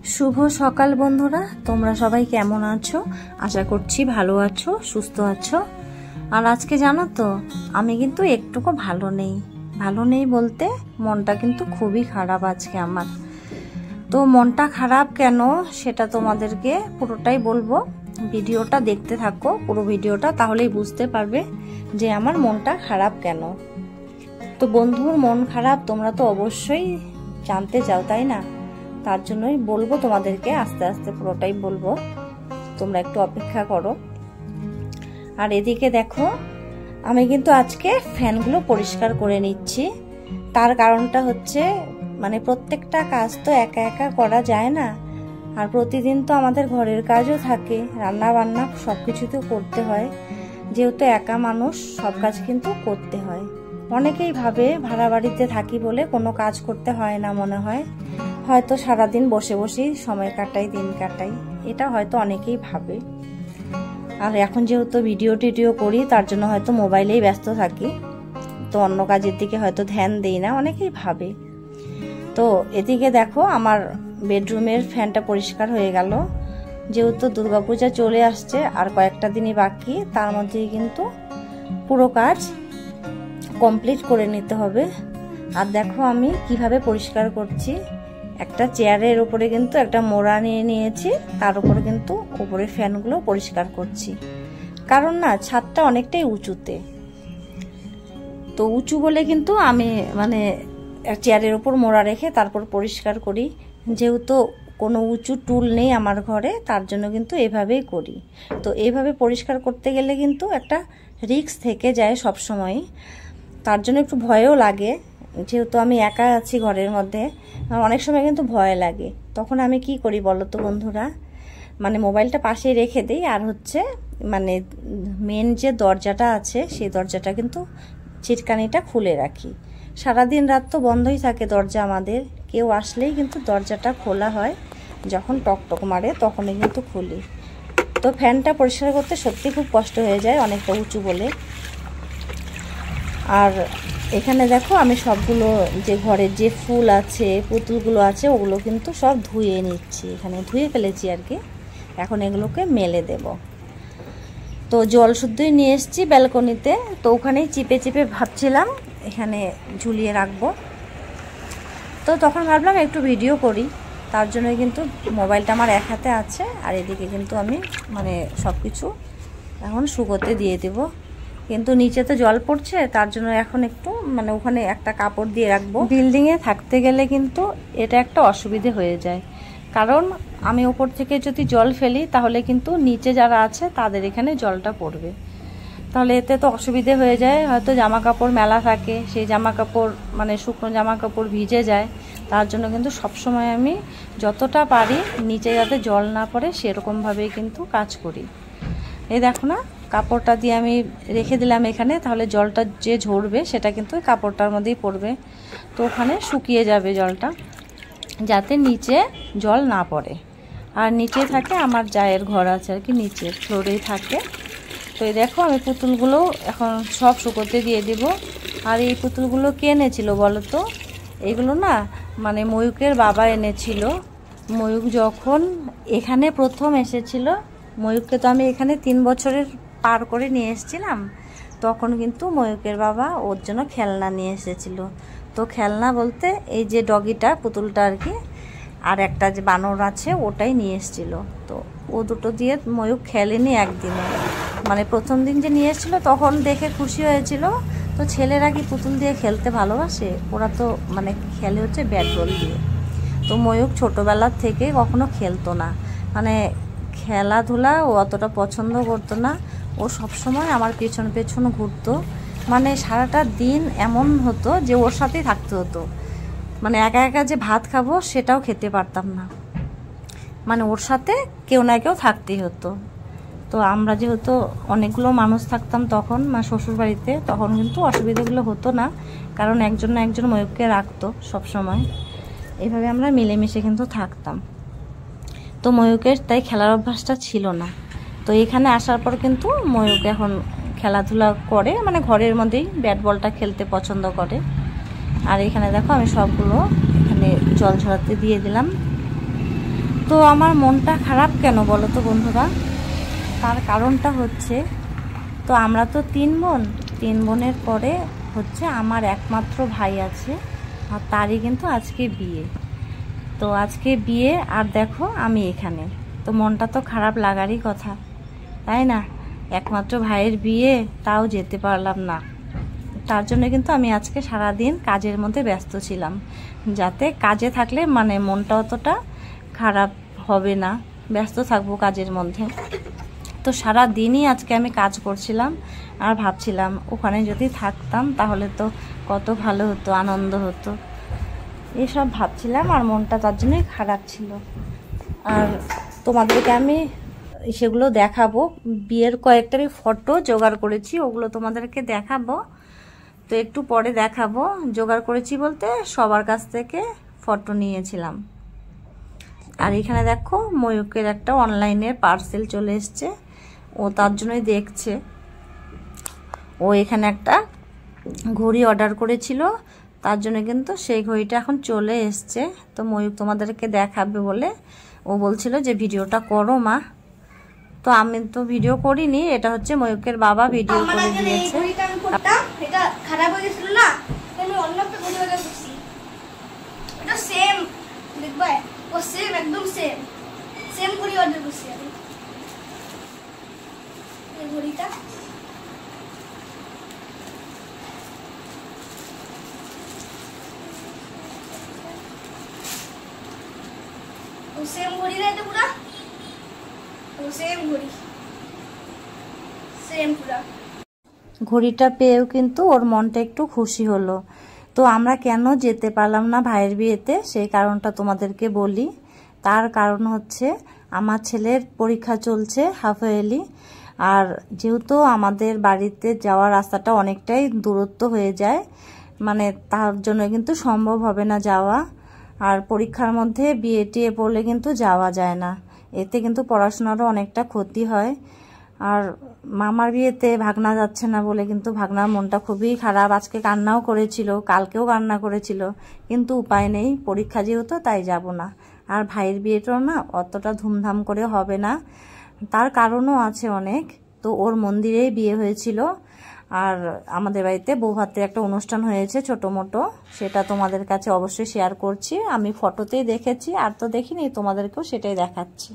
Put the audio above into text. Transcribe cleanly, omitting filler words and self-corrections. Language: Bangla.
শুভ সকাল বন্ধুরা, তোমরা সবাই কেমন আছো? আশা করছি ভালো আছো, সুস্থ আছো। আর আজকে জানো তো, আমি কিন্তু একটুকু ভালো নেই বলতে মনটা কিন্তু খুবই খারাপ আজকে আমার। তো মনটা খারাপ কেন সেটা তোমাদেরকে পুরোটাই বলবো, ভিডিওটা দেখতে থাকো পুরো ভিডিওটা, তাহলেই বুঝতে পারবে যে আমার মনটা খারাপ কেন। তো বন্ধুর মন খারাপ তোমরা তো অবশ্যই জানতে চাও, তাই না? তার জন্যই বলবো তোমাদেরকে, আস্তে আস্তে পুরোটাই বলবো, তোমরা একটু অপেক্ষা করো। আর এদিকে দেখো, আমি কিন্তু আজকে ফ্যানগুলো পরিষ্কার করে নিচ্ছি। তার কারণটা হচ্ছে মানে প্রত্যেকটা কাজ তো একা একা করা যায় না, আর প্রতিদিন তো আমাদের ঘরের কাজও থাকে, রান্না বান্না সব কিছু তো করতে হয়। যেহেতু একা মানুষ, সব কাজ কিন্তু করতে হয়। অনেকেই ভাবে ভাড়া বাড়িতে থাকি বলে কোনো কাজ করতে হয় না, মনে হয় হয়তো সারাদিন বসে বসেই সময় কাটাই, দিন কাটাই, এটা হয়তো অনেকেই ভাবে। আর এখন যেহেতু ভিডিও করি, তার জন্য হয়তো মোবাইলেই ব্যস্ত থাকি, তো অন্য কাজের দিকে হয়তো ধ্যান দেই না, অনেকেই ভাবে। তো এদিকে দেখো, আমার বেডরুমের ফ্যানটা পরিষ্কার হয়ে গেল। যেহেতু দুর্গাপূজা চলে আসছে আর কয়েকটা দিনই বাকি, তার মধ্যেই কিন্তু পুরো কাজ কমপ্লিট করে নিতে হবে। আর দেখো আমি কিভাবে পরিষ্কার করছি। একটা চেয়ারের উপরে কিন্তু একটা মোড়া নিয়ে নিয়েছি, তার উপরে কিন্তু উপরে ফ্যানগুলো পরিষ্কার করছি। কারণ না, ছাদটা অনেকটাই উঁচুতে, তো উঁচু বলে কিন্তু আমি মানে চেয়ারের উপর মোড়া রেখে তারপর পরিষ্কার করি। যেহেতু কোনো উঁচু টুল নেই আমার ঘরে, তার জন্য কিন্তু এভাবেই করি। তো এইভাবে পরিষ্কার করতে গেলে কিন্তু একটা রিস্ক থেকে যায় সব সময়, তার জন্য একটু ভয়ও লাগে। যেহেতু আমি একা আছি ঘরের মধ্যে, অনেক সময় কিন্তু ভয় লাগে। তখন আমি কি করি বলো তো বন্ধুরা, মানে মোবাইলটা পাশে রেখে দিই, আর হচ্ছে মানে মেন যে দরজাটা আছে সেই দরজাটা কিন্তু ছিটকানিটা খুলে রাখি। সারাদিন রাত তো বন্ধই থাকে দরজা আমাদের, কেউ আসলেই কিন্তু দরজাটা খোলা হয়, যখন টকটক মারে তখনই কিন্তু খুলি। তো ফ্যানটা পরিষ্কার করতে সত্যি খুব কষ্ট হয়ে যায়, অনেকটা উঁচু বলে। আর এখানে দেখো, আমি সবগুলো যে ঘরের যে ফুল আছে, পুতুলগুলো আছে, ওগুলো কিন্তু সব ধুয়ে নিচ্ছি। এখানে ধুয়ে ফেলেছি আর কি, এখন এগুলোকে মেলে দেব। তো জল শুদ্ধই নিয়ে এসেছি ব্যালকনিতে, তো ওখানেই চিপে চিপে ভাবছিলাম এখানে ঝুলিয়ে রাখবো। তো তখন ভাবলাম একটু ভিডিও করি, তার জন্যই কিন্তু মোবাইলটা আমার এক হাতে আছে, আর এদিকে কিন্তু আমি মানে সব কিছু এখন শুকোতে দিয়ে দেবো। কিন্তু নিচে তো জল পড়ছে, তার জন্য এখন একটু মানে ওখানে একটা কাপড় দিয়ে রাখবো। বিল্ডিংয়ে থাকতে গেলে কিন্তু এটা একটা অসুবিধে হয়ে যায়, কারণ আমি ওপর থেকে যদি জল ফেলি তাহলে কিন্তু নিচে যারা আছে তাদের এখানে জলটা পড়বে, তাহলে এতে তো অসুবিধে হয়ে যায়। হয়তো জামা কাপড় মেলা থাকে, সেই জামা কাপড় মানে শুকনো জামা কাপড় ভিজে যায়, তার জন্য কিন্তু সবসময় আমি যতটা পারি নিচে যাতে জল না পড়ে সেরকমভাবেই কিন্তু কাজ করি। এই দেখো না, কাপড়টা দিয়ে আমি রেখে দিলাম এখানে, তাহলে জলটা যে ঝরবে সেটা কিন্তু ওই কাপড়টার মধ্যেই পড়বে, তো ওখানে শুকিয়ে যাবে জলটা, যাতে নিচে জল না পড়ে। আর নিচে থাকে আমার জায়ের ঘর আছে আর কি, নিচের ফ্লোরেই থাকে। তো এই দেখো, আমি পুতুলগুলো এখন সব শুকোতে দিয়ে দিব। আর এই পুতুলগুলো কে এনেছিল বলো তো? এগুলো না মানে ময়ূকের বাবা এনেছিল। ময়ূক যখন এখানে প্রথম এসেছিল, ময়ূককে তো আমি এখানে 3 বছরের পার করে নিয়ে এসেছিলাম, তখন কিন্তু ময়ূকের বাবা ওর জন্য খেলনা নিয়ে এসেছিল। তো খেলনা বলতে এই যে ডগিটা, পুতুলটা আর কি, আর একটা যে বানর আছে ওটাই নিয়ে এসেছিল। তো ও দুটো দিয়ে ময়ূক খেলেনি একদিনে, মানে প্রথম দিন যে নিয়ে এসেছিলো তখন দেখে খুশি হয়েছিল। তো ছেলেরা কি পুতুল দিয়ে খেলতে ভালোবাসে? ওরা তো মানে খেলে হচ্ছে ব্যাট বল দিয়ে। তো ময়ূক ছোটোবেলার থেকে কখনো খেলতো না, মানে খেলাধুলা ও অতটা পছন্দ করতো না। ও সবসময় আমার পেছন পেছন ঘুরতো, মানে সারাটা দিন এমন হতো যে ওর সাথেই থাকতে হতো। মানে একা একা যে ভাত খাবো সেটাও খেতে পারতাম না, মানে ওর সাথে কেউ না কেউ থাকতেই হতো। তো আমরা যেহেতু অনেকগুলো মানুষ থাকতাম তখন, মানে শ্বশুর বাড়িতে, তখন কিন্তু অসুবিধাগুলো হতো না, কারণ একজন না একজন ময়ূককে রাখতো সব সময়। এইভাবে আমরা মিলেমিশে কিন্তু থাকতাম। তো ময়ূকের তাই খেলার অভ্যাসটা ছিল না। তো এখানে আসার পর কিন্তু ময়ূক এখন খেলাধুলা করে, মানে ঘরের মধ্যেই ব্যাট বলটা খেলতে পছন্দ করে। আর এখানে দেখো, আমি সবগুলো এখানে জল ঝরাতে দিয়ে দিলাম। তো আমার মনটা খারাপ কেন বলো তো বন্ধুরা? তার কারণটা হচ্ছে, তো আমরা তো 3 বোন, 3 বোনের পরে হচ্ছে আমার একমাত্র ভাই আছে, আর তারই কিন্তু আজকে বিয়ে। তো আজকে বিয়ে, আর দেখো আমি এখানে, তো মনটা তো খারাপ লাগারই কথা, তাই না? একমাত্র ভাইয়ের বিয়ে, তাও যেতে পারলাম না। তার জন্য কিন্তু আমি আজকে সারাদিন কাজের মধ্যে ব্যস্ত ছিলাম, যাতে কাজে থাকলে মানে মনটা অতটা খারাপ হবে না, ব্যস্ত থাকবো কাজের মধ্যে। তো সারা দিনই আজকে আমি কাজ করছিলাম, আর ভাবছিলাম ওখানে যদি থাকতাম তাহলে তো কত ভালো হতো, আনন্দ হতো, এসব ভাবছিলাম, আর মনটা তার জন্যই খারাপ ছিল। আর তোমাদেরকে আমি সেগুলো দেখাবো, বিয়ের কয়েকটা আমি ফটো জোগাড় করেছি, ওগুলো তোমাদেরকে দেখাবো। তো একটু পরে দেখাবো। জোগাড় করেছি বলতে সবার কাছ থেকে ফটো নিয়েছিলাম। আর এখানে দেখো ময়ূকের একটা অনলাইনের পার্সেল চলে এসছে, ও তার জন্যই দেখছে। ও এখানে একটা ঘড়ি অর্ডার করেছিল, তার জন্য কিন্তু সেই ঘড়িটা এখন চলে এসছে। তো ময়ূক তোমাদেরকে দেখাবে বলে ও বলছিল যে ভিডিওটা করো মা। তো আমি তো ভিডিও করিনি, এটা হচ্ছে ময়ূকের বাবা ভিডিও করে দিয়েছে। এটা খারাপ হয়ে গেছিল না, আমি অন্য একটা ঘড়ি অর্ডার করছি, এটা সেম দেখবে, ও সেম একদম সেম সেম ঘড়ি অর্ডার করছি আমি। এই ঘড়িটা ও সেম ঘড়ি না, এটা পুরা ও সেম ঘড়ি, সেম পুরা। ঘড়িটা পেয়েও কিন্তু ওর মনটা একটু খুশি হলো। তো আমরা কেন যেতে পারলাম না ভাইয়ের বিয়েতে, সেই কারণটা তোমাদেরকে বলি। তার কারণ হচ্ছে আমার ছেলের পরীক্ষা চলছে হাফ ইয়ারলি, আর যেহেতু আমাদের বাড়িতে যাওয়ার রাস্তাটা অনেকটাই দূরত্ব হয়ে যায়, মানে তার জন্য কিন্তু সম্ভব হবে না যাওয়া। আর পরীক্ষার মধ্যে বিয়ে টিয়ে পড়লে কিন্তু যাওয়া যায় না, এতে কিন্তু পড়াশোনারও অনেকটা ক্ষতি হয়। আর মামার বিয়েতে ভাগনা যাচ্ছে না বলে কিন্তু ভাগনার মনটা খুবই খারাপ, আজকে কান্নাও করেছিল, কালকেও কান্না করেছিল, কিন্তু উপায় নেই, পরীক্ষা যেহেতু তাই যাব না। আর ভাইয়ের বিয়েটাও না অতটা ধুমধাম করে হবে না, তার কারণও আছে অনেক। তো ওর মন্দিরেই বিয়ে হয়েছিল, আর আমাদের বাড়িতে বৌভাতের একটা অনুষ্ঠান হয়েছে ছোটো মোটো, সেটা তোমাদের কাছে অবশ্যই শেয়ার করছি। আমি ফটোতেই দেখেছি, আর তো দেখিনি, তোমাদেরকেও সেটাই দেখাচ্ছি।